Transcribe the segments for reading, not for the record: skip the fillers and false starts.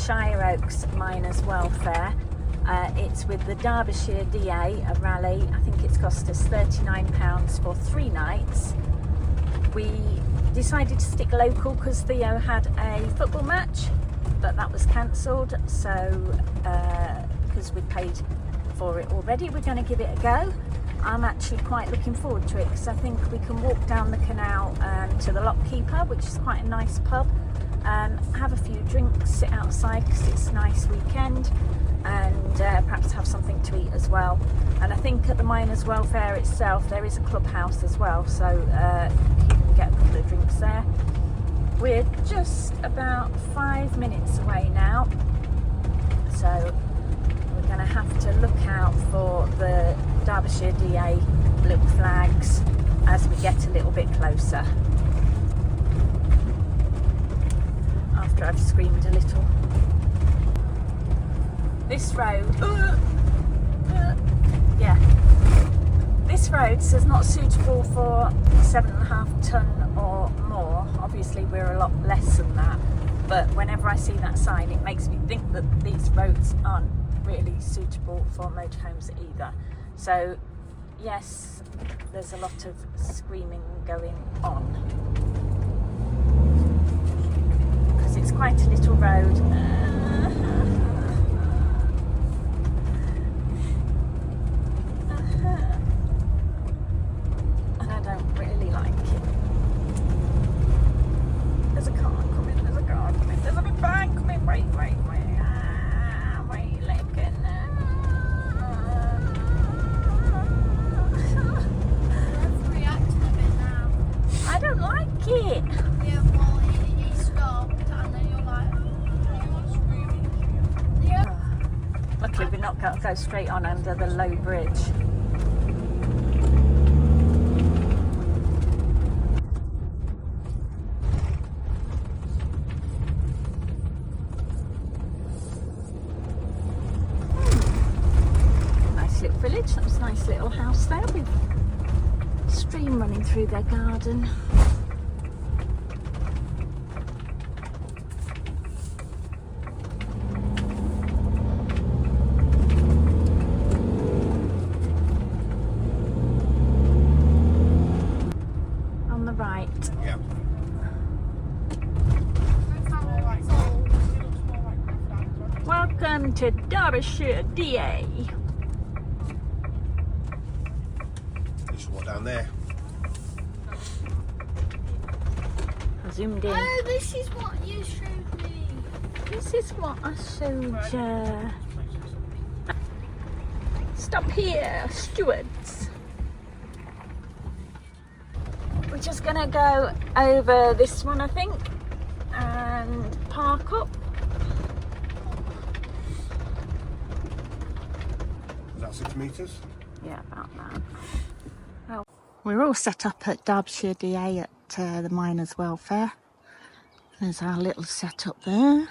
Shireoaks Miners Welfare. It's with the Derbyshire DA, a rally. I think it's cost us £39 for 3 nights. We decided to stick local because Theo had a football match, but that was cancelled, so because we paid for it already, we're going to give it a go. I'm actually quite looking forward to it because I think we can walk down the canal to the Lockkeeper, which is quite a nice pub, have a few drinks, sit outside because it's a nice weekend, and perhaps have something to eat as well. And I think at the Miners Welfare itself there is a clubhouse as well, so you can get a couple of drinks there. We're just about 5 minutes away now, so we're going to have to look out for the Derbyshire DA little flags as we get a little bit closer. After I've screamed a little. This road, yeah, this road says not suitable for 7.5 tonne or more. Obviously we're a lot less than that, but whenever I see that sign it makes me think that these roads aren't really suitable for motorhomes either. So yes, there's a lot of screaming going on because it's quite a little road. And I don't really like it. There's a car coming, there's a car coming, there's a big van coming, wait, Lincoln. I don't like it. Yeah, well, he stopped and then you're like, you're screaming. Yeah. Luckily we're not going to go straight on under the low bridge. Nice little village. That was a nice little house there with a stream running through their garden. Right. Yeah. Welcome to Derbyshire DA. Just walk down there. I zoomed in. Oh, this is what you showed me. This is what I showed you. Stop here, stewards. We're just gonna go over this one, I think, and park up. Is that 6 metres? Yeah, about that. Well, we're all set up at Derbyshire DA at the Miners Welfare. There's our little setup there,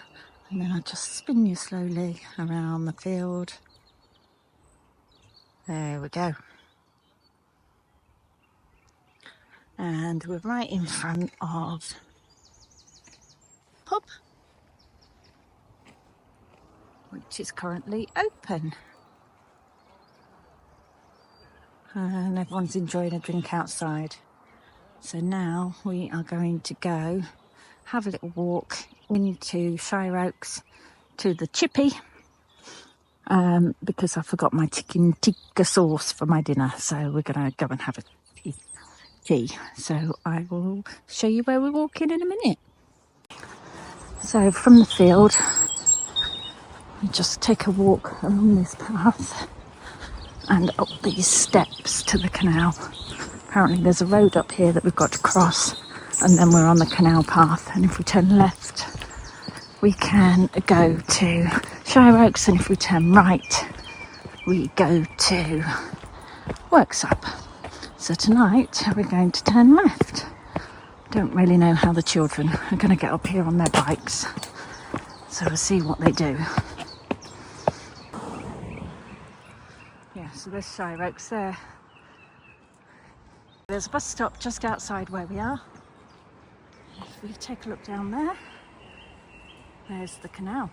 and then I'll just spin you slowly around the field. There we go. And we're right in front of pub, which is currently open, and everyone's enjoying a drink outside. So now we are going to go have a little walk into Shireoaks to the chippy, because I forgot my chicken tikka sauce for my dinner, so we're going to go and have a tea. So I will show you where we're walking in a minute. So from the field we just take a walk along this path and up these steps to the canal. Apparently there's a road up here that we've got to cross, and then we're on the canal path, and if we turn left we can go to Shireoaks, and if we turn right we go to Worksop. So tonight we're going to turn left. Don't really know how the children are going to get up here on their bikes, so we'll see what they do. Yeah, so there's Shireoaks there. There's a bus stop just outside where we are. If we take a look down there, there's the canal.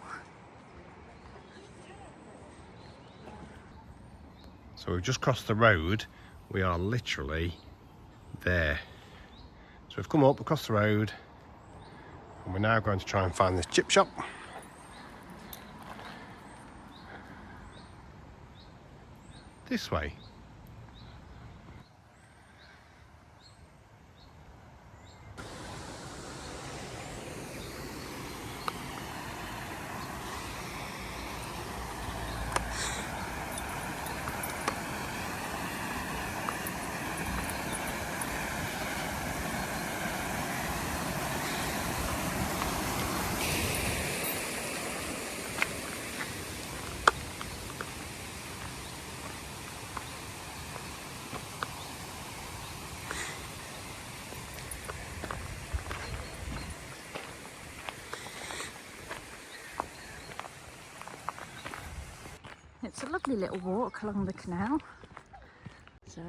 So we've just crossed the road. We are literally there. So we've come up across the road and we're now going to try and find this chip shop. This way. It's a lovely little walk along the canal. So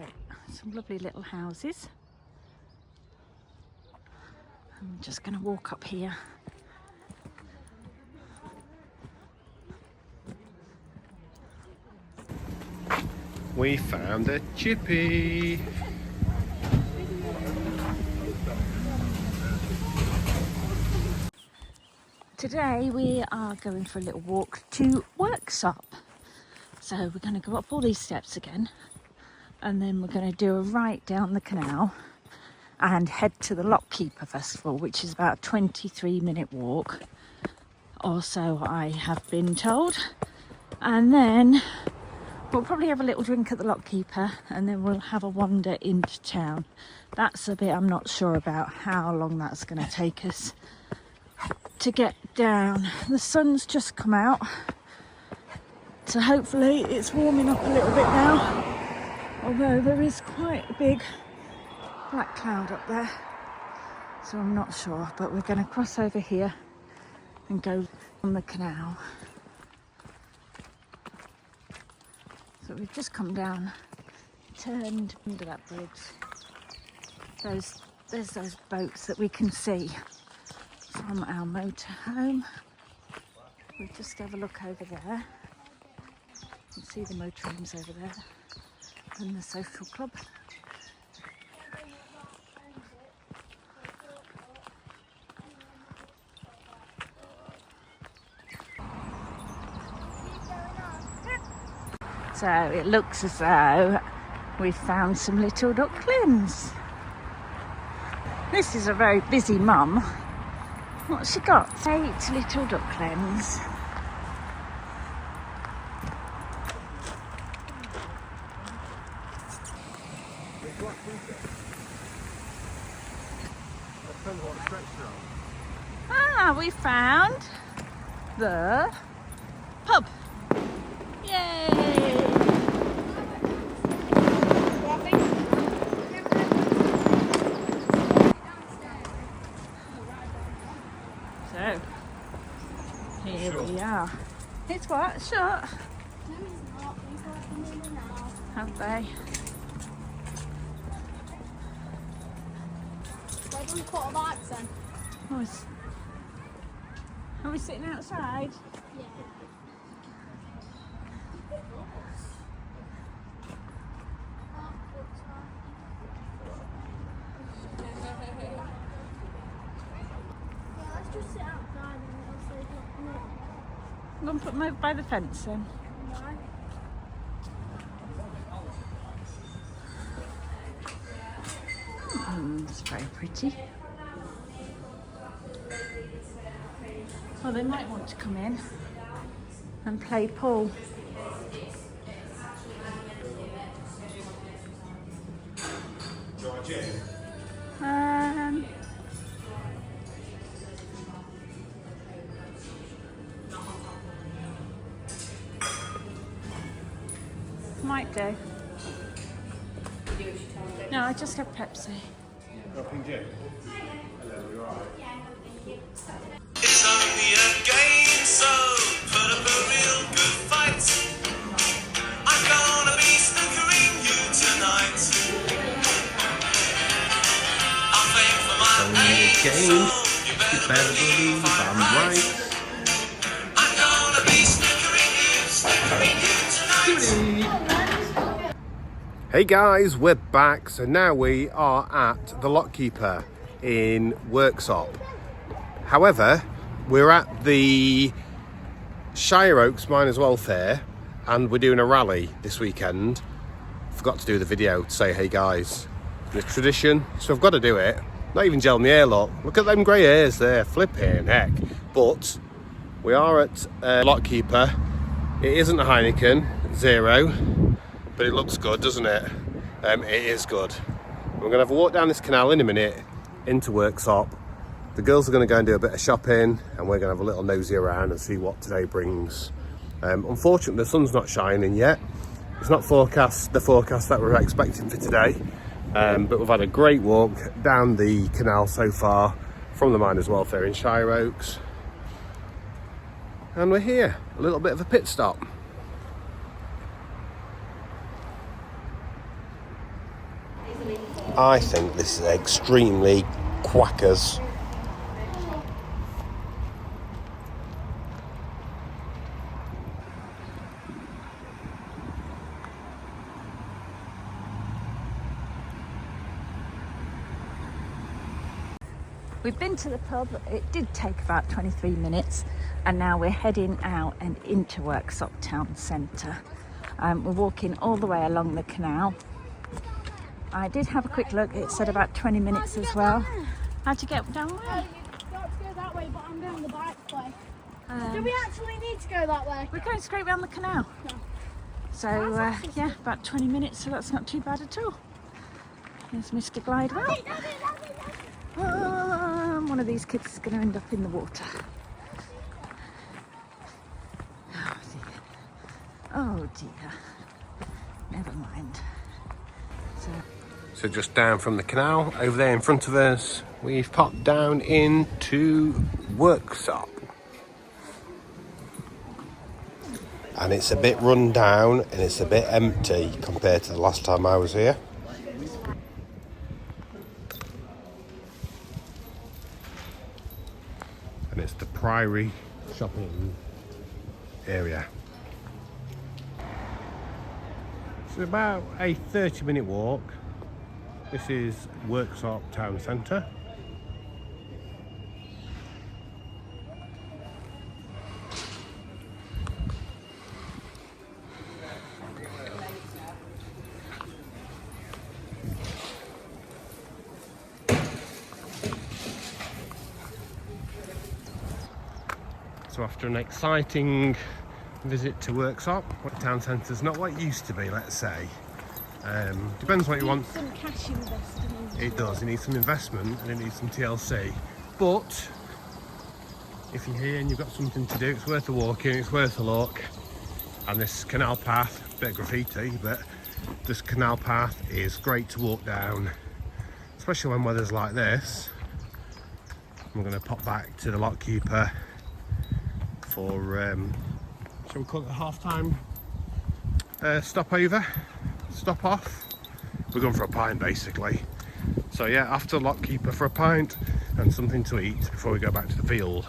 some lovely little houses. I'm just going to walk up here. We found a chippy. Today we are going for a little walk to Worksop. So we're going to go up all these steps again and then we're going to do a right down the canal and head to the Lockkeeper Festival, which is about a 23-minute walk or so I have been told. And then we'll probably have a little drink at the Lockkeeper and then we'll have a wander into town. That's a bit I'm not sure about how long that's going to take us to get down. The sun's just come out. So hopefully it's warming up a little bit now, although there is quite a big black cloud up there, so I'm not sure, but we're going to cross over here and go on the canal. So we've just come down, turned under that bridge. There's those boats that we can see from our motorhome. We'll just have a look over there. You can see the motorhomes over there and the social club. So it looks as though we've found some little ducklings. This is a very busy mum. What's she got? 8 little ducklings. Ah, we found the pub. Yay! So, here we are. It's what? Shut. Have they? Where do we put our bikes then? Oh, are we sitting outside? Yeah. Yeah, let's just sit outside and it'll say not. I'm going to put them over by the fence then. Why? It's very pretty. Well, they might want to come in and play pool. Might do. No, I just have Pepsi. It's only a game, so put up a real good fight. I'm gonna be snookering you tonight. I think for my age, so you better believe I'm right. I'm gonna be snookering you tonight. Hey guys, we're back. So now we are at the Lockkeeper in Worksop. However, we're at the Shireoaks Miners Welfare and we're doing a rally this weekend. Forgot to do the video to say hey guys. It's tradition, so I've got to do it. Not even gel my hair, look at them grey hairs there, flipping heck. But we are at Lockkeeper. It isn't a Heineken, 0. But it looks good, doesn't it? It is good. We're going to have a walk down this canal in a minute into Worksop. The girls are going to go and do a bit of shopping and we're going to have a little nosy around and see what today brings. Unfortunately, the sun's not shining yet. It's not the forecast that we're expecting for today. But we've had a great walk down the canal so far from the Miners Welfare in Shireoaks. And we're here, a little bit of a pit stop. I think this is extremely quackers. We've been to the pub. It did take about 23 minutes and now we're heading out and into Worksop town centre. We're walking all the way along the canal. I did have a quick look, it said about 20 minutes as well. How'd you get down there? You got to go that way, but I'm going the bike way. Do we actually need to go that way? We're going straight round the canal. No. So yeah, about 20 minutes, so that's not too bad at all. There's Mr. Glidewell. One of these kids is going to end up in the water. Oh dear. Oh dear. Never mind. So just down from the canal, over there in front of us, we've popped down into Worksop. And it's a bit run down and it's a bit empty compared to the last time I was here. And it's the Priory shopping area. It's about a 30-minute walk. This is Worksop town centre. So after an exciting visit to Worksop, town centre's not what it used to be, let's say. Depends what you want. Some cash investment. It does, it needs some investment and it needs some TLC. But if you're here and you've got something to do, it's worth a walk in, it's worth a look. And this canal path, a bit of graffiti, but this canal path is great to walk down, especially when weather's like this. I'm going to pop back to the Lockkeeper for, shall we call it a half-time stop off. We're going for a pint basically. So yeah, after Lockkeeper for a pint and something to eat before we go back to the field.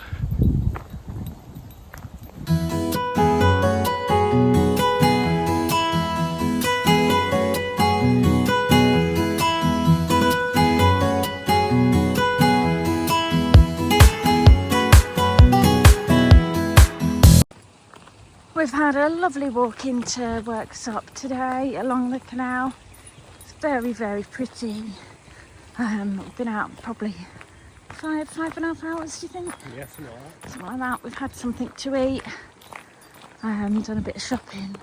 We've had a lovely walk into Worksop today along the canal. It's very, very pretty. We've been out probably five and a half hours, do you think? Yes, Something like that. We've had something to eat. Done a bit of shopping.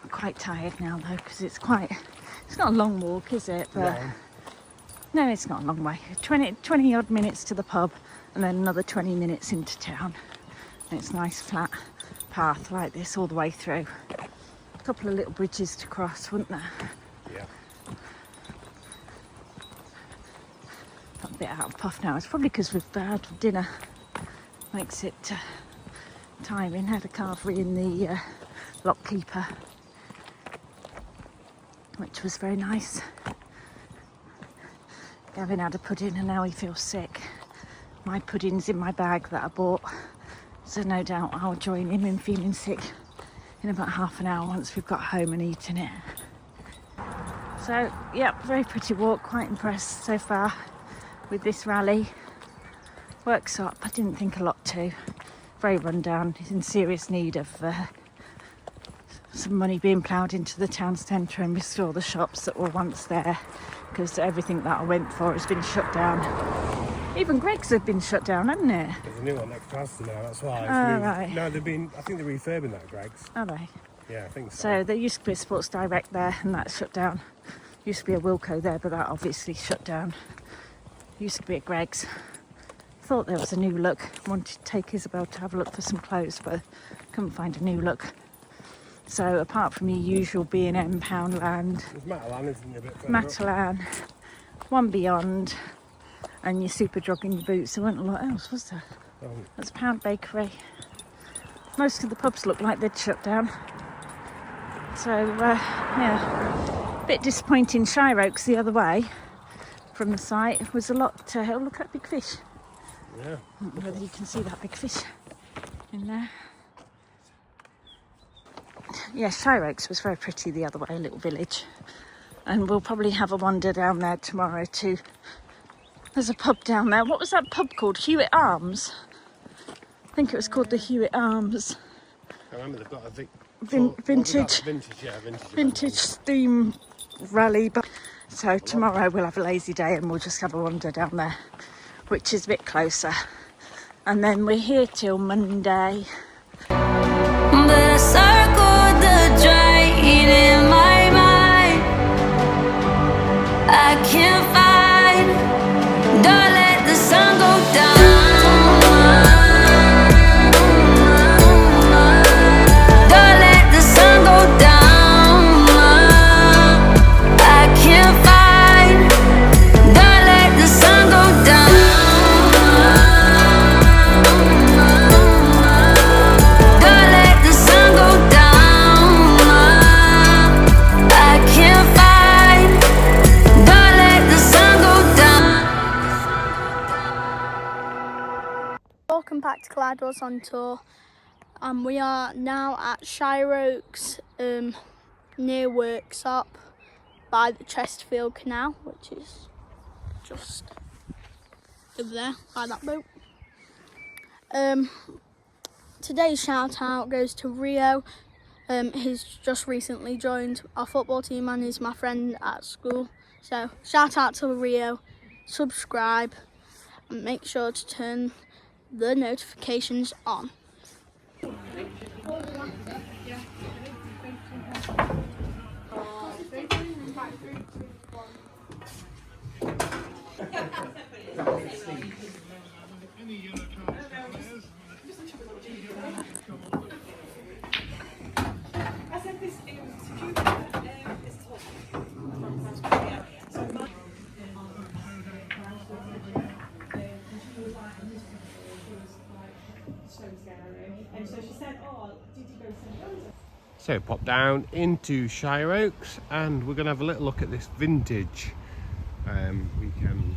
I'm quite tired now though, because it's not a long walk, is it? But no, it's not a long way. 20 odd minutes to the pub and then another 20 minutes into town. And it's nice flat path like this all the way through. A couple of little bridges to cross, wouldn't there? Yeah. Got a bit out of puff now. It's probably because we've had dinner. Makes it timing. Had a carvery in the Lockkeeper, which was very nice. Gavin had a pudding and now he feels sick. My pudding's in my bag that I bought. So no doubt I'll join him in feeling sick in about half an hour once we've got home and eaten it. So, yeah, very pretty walk. Quite impressed so far with this rally. Worksop, I didn't think a lot to. Very run down. He's in serious need of some money being ploughed into the town centre and restore the shops that were once there, because everything that I went for has been shut down. Even Greg's have been shut down, hasn't it? There's a new one next to us now, that's why. Right. No, I think they're refurbing that, Greg's. Are they? Yeah, I think so. So there used to be a Sports Direct there and that's shut down. Used to be a Wilco there, but that obviously shut down. Used to be a Greg's. Thought there was a new look. Wanted to take Isabel to have a look for some clothes, but couldn't find a new look. So apart from your usual B&M, Poundland, There's Matalan, isn't there? A bit further up? Matalan, One Beyond, and your Superdrug in your boots. There wasn't a lot else, was there? Oh. That's Pound Bakery. Most of the pubs looked like they'd shut down. So, yeah, a bit disappointing. Shireoaks the other way from the site was a lot. Oh, look at that big fish. Yeah. I don't know whether you can see that big fish in there. Yeah, Shireoaks was very pretty the other way, a little village. And we'll probably have a wander down there tomorrow too. There's a pub down there. What was that pub called? Hewitt Arms? I think it was called the Hewitt Arms. I remember they've got a vintage steam rally. So tomorrow we'll have a lazy day and we'll just have a wander down there, which is a bit closer. And then we're here till Monday. But I circled the drain in my mind. I can't find. Don't let the sun go down. Don't let the sun go down. I can't find. Don't let the sun go down. Don't let the sun go down. I can't find. Don't let the sun go down. Welcome back to Gladwell's on Tour. We are now at Shireoaks, near Worksop, by the Chesterfield Canal, which is just over there by that boat. Today's shout out goes to Rio. He's just recently joined our football team and is my friend at school. So shout out to Rio, subscribe and make sure to turn the notifications on. So pop down into Shireoaks and we're going to have a little look at this vintage weekend.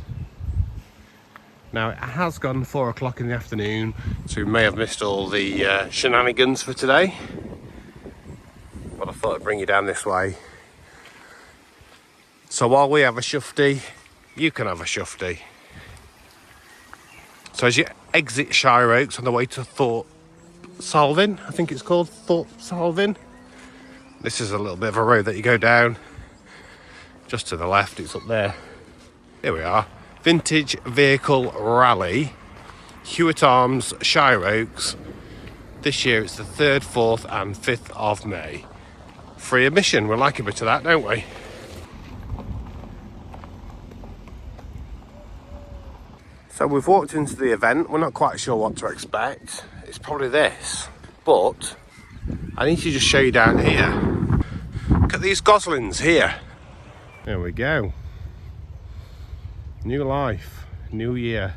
Now it has gone 4 o'clock in the afternoon, so we may have missed all the shenanigans for today, but I thought I'd bring you down this way. So while we have a shufty, you can have a shufty. So as you exit Shireoaks on the way to Thorpe Salvin, I think it's called Thorpe Salvin. This is a little bit of a road that you go down. Just to the left, it's up there. Here we are. Vintage Vehicle Rally, Hewitt Arms, Shireoaks. This year it's the 3rd, 4th and 5th of May. Free admission, we like a bit of that, don't we? So we've walked into the event, we're not quite sure what to expect. It's probably this, but I need to just show you down here. Look at these goslings here. There we go. New life, new year.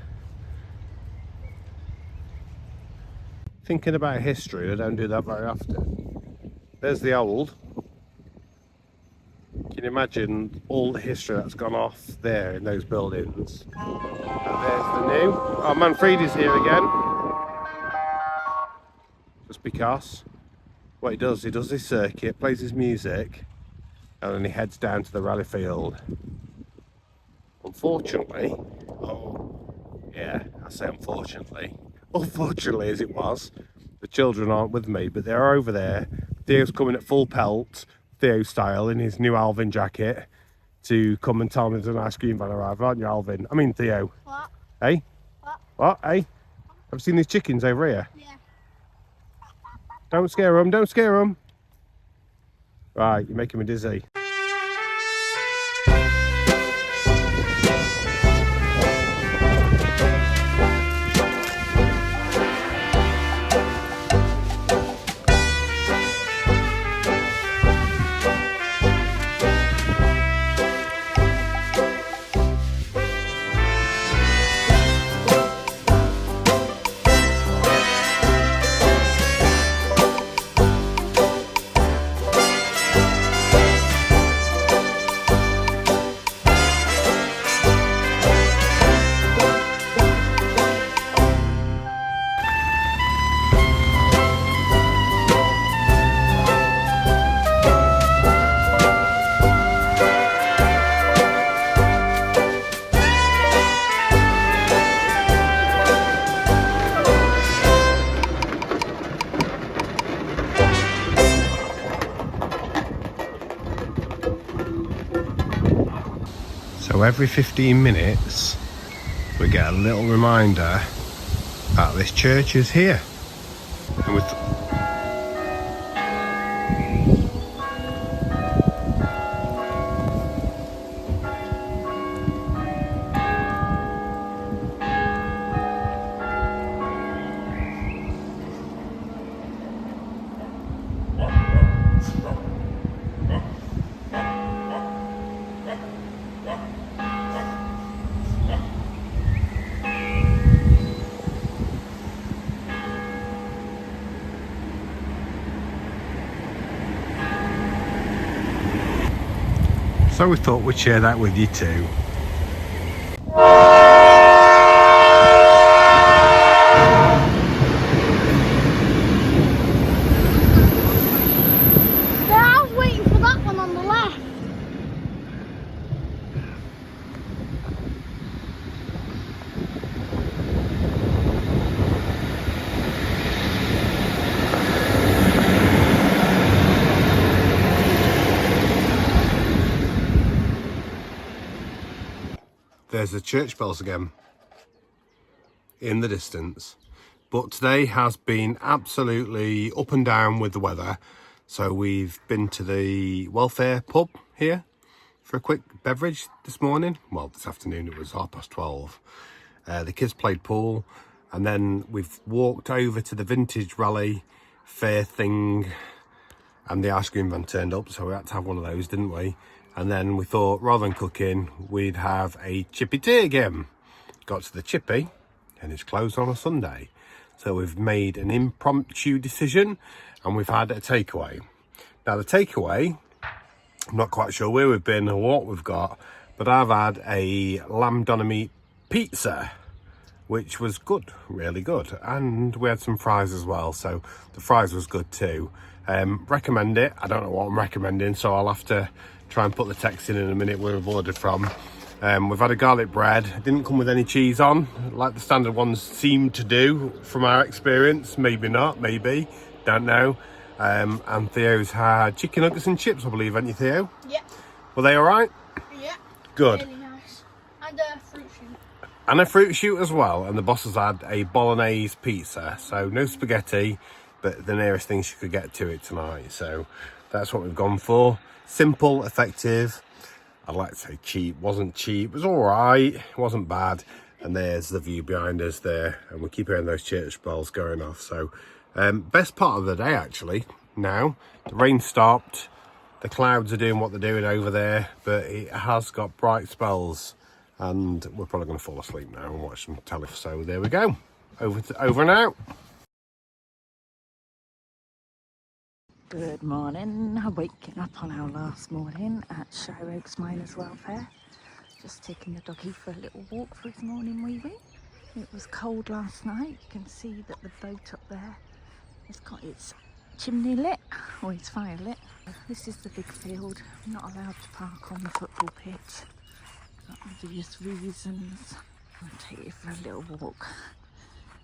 Thinking about history, I don't do that very often. There's the old. Can you imagine all the history that's gone off there in those buildings? And there's the new. Oh, Manfredi's here again. Just because what he does this circuit, plays his music, and then he heads down to the rally field. Unfortunately, yeah, I say unfortunately as it was, the children aren't with me, but they're over there. Theo's coming at full pelt, Theo style, in his new Alvin jacket to come and tell me there's an ice cream van arrived, aren't you, Alvin? I mean, Theo. What? Hey? What? Hey? Have you seen these chickens over here? Yeah. Don't scare them, don't scare them. Right, you're making me dizzy. So every 15 minutes we get a little reminder that this church is here. And with so we thought we'd share that with you too. Yeah, I was waiting for that one on the left. There's the church bells again in the distance, but today has been absolutely up and down with the weather. So we've been to the welfare pub here for a quick beverage this morning. Well, this afternoon, it was 12:30. The kids played pool, and then we've walked over to the vintage rally fair thing, and the ice cream van turned up, so we had to have one of those, didn't we? And then we thought, rather than cooking, we'd have a chippy tea again. Got to the chippy, and it's closed on a Sunday. So we've made an impromptu decision, and we've had a takeaway. Now the takeaway, I'm not quite sure where we've been or what we've got, but I've had a lamb doner meat pizza, which was good, really good. And we had some fries as well, so the fries was good too. Recommend it. I don't know what I'm recommending, so I'll have to try and put the text in a minute where we've ordered from. We've had a garlic bread. It didn't come with any cheese on, like the standard ones seem to do from our experience. Maybe not, maybe, don't know. And Theo's had chicken nuggets and chips, I believe, haven't you, Theo? Yeah. Were they all right? Yeah. Good. Really nice. And a fruit shoot. And a fruit shoot as well. And the boss has had a bolognese pizza, so no spaghetti, but the nearest thing she could get to it tonight. So that's what we've gone for. Simple, effective. I'd like to say cheap. Wasn't cheap. It was all right. It wasn't bad. And there's the view behind us there, and we keep hearing those church bells going off. So best part of the day actually. Now the rain stopped. The clouds are doing what they're doing over there, but it has got bright spells, and we're probably going to fall asleep now and watch some telly. So there we go. Over and out. Good morning. I'm waking up on our last morning at Shireoaks Miners Welfare. Just taking the doggy for a little walk for his morning wee wee. It was cold last night. You can see that the boat up there has got its chimney lit, or its fire lit. This is the big field. I'm not allowed to park on the football pitch for obvious reasons. I'll take you for a little walk,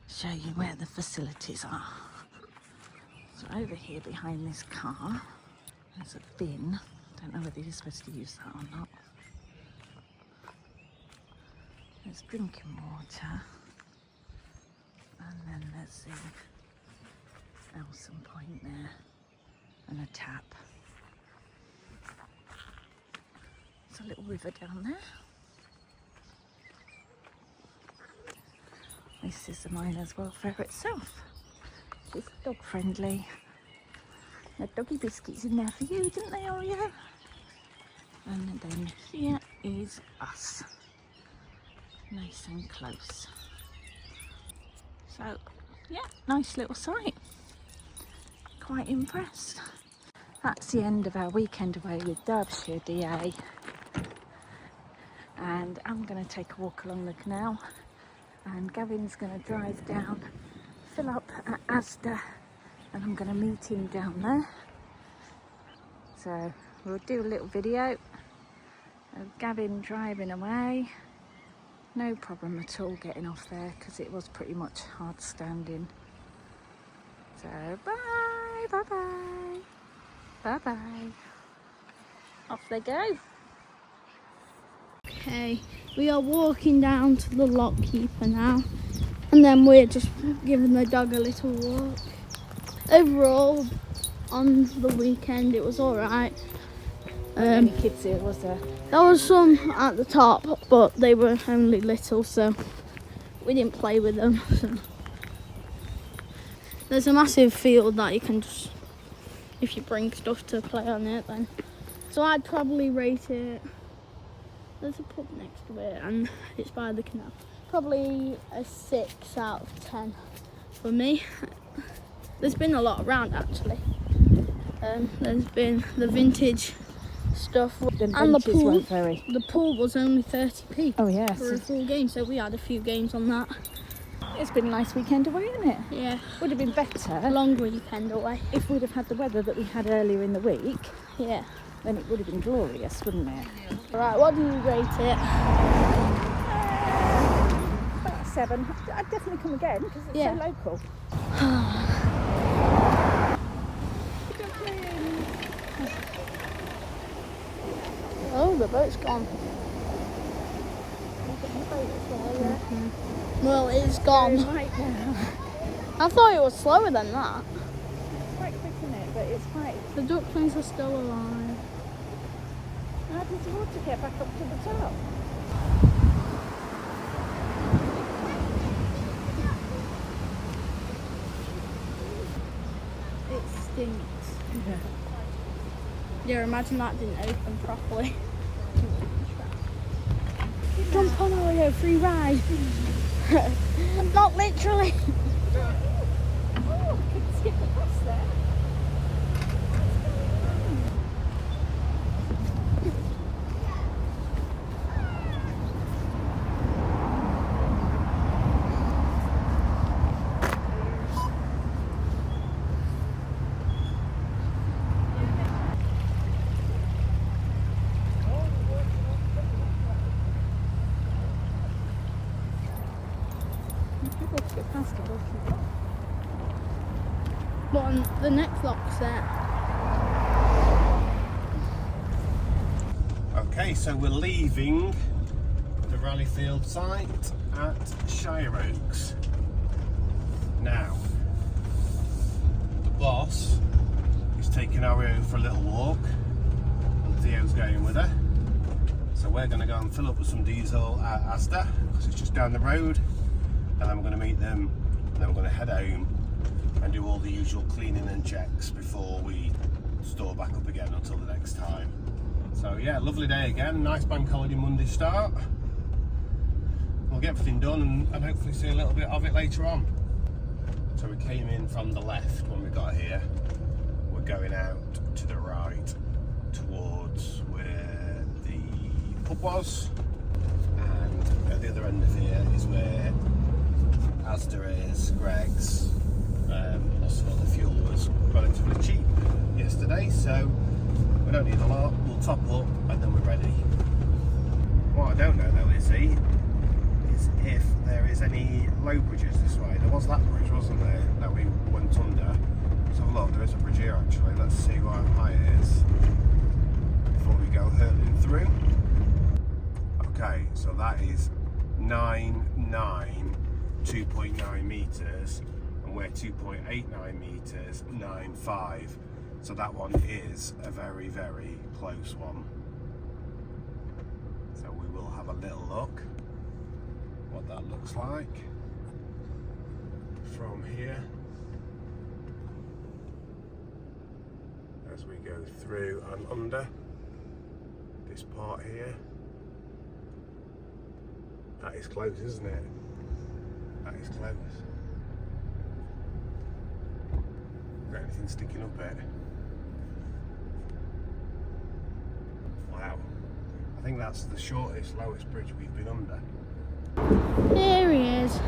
show you where the facilities are. So over here behind this car, there's a bin. Don't know whether you're supposed to use that or not. There's drinking water, and then there's the Nelson Point there, and a tap. There's a little river down there. This is the miners' welfare itself. It's dog friendly. The doggy biscuits in there for you, didn't they, Oreo? And then here is us. Nice and close. So, yeah, nice little site. Quite impressed. That's the end of our weekend away with Derbyshire DA. And I'm going to take a walk along the canal. And Gavin's going to drive down, fill up at Asda, and I'm going to meet him down there. So we'll do a little video of Gavin driving away. No problem at all getting off there because it was pretty much hard standing. So bye, bye bye, bye bye. Off they go. Okay, we are walking down to the lockkeeper now, and then we're just giving the dog a little walk. Overall, on the weekend, it was alright. Any kids here, was there? There was some at the top, but they were only little, so we didn't play with them. So there's a massive field that you can just, if you bring stuff to play on it, then. So I'd probably rate it. There's a pub next to it, and it's by the canal. Probably a 6 out of 10 for me. There's been a lot around actually. There's been the vintage stuff and the pool. Weren't very. The pool was only 30p Oh yes. for a full game, so we had a few games on that. It's been a nice weekend away, isn't it? Yeah, Would have been better long weekend away. if we'd have had the weather that we had earlier in the week. Yeah. Then it would have been glorious, wouldn't it? Right, what do you rate it? About 7. I'd definitely come again because it's Yeah. so local. Oh, the boat's gone. Well, it's gone. Right now. I thought it was slower than that. It's quite quick, isn't it? But it's quite. The ducklings are still alive. How does the water get back up to the top? It stinks. Yeah, imagine that didn't open properly. Jump on Oreo, free ride. Not literally. Oh, I can skip across there. But on the next lock's there. Okay, so we're leaving the Rallyfield site at Shireoaks. Now, the boss is taking Oreo for a little walk, and Theo's going with her. So we're going to go and fill up with some diesel at Asda, because it's just down the road, and then we're going to meet them, and then we're going to head home and do all the usual cleaning and checks before we store back up again until the next time. So yeah, lovely day again, nice bank holiday Monday start. We'll get everything done and hopefully see a little bit of it later on. So we came in from the left when we got here. We're going out to the right towards where the pub was, and at the other end of here is where Asda is, Greg's, Also, the fuel was relatively cheap yesterday, so we don't need a lot. We'll top up and then we're ready. What I don't know though is if there is any low bridges this way. There was that bridge, wasn't there, that we went under. So look, there is a bridge here actually. Let's see what high it is before we go hurtling through. Okay, so that is 2.9 meters, and we're 2.89 meters, 9.5. So that one is a very, very close one. So we will have a little look what that looks like from here as we go through and under this part here. That is close, isn't it? That is close. Got anything sticking up it? Wow. I think that's the shortest, lowest bridge we've been under. There he is.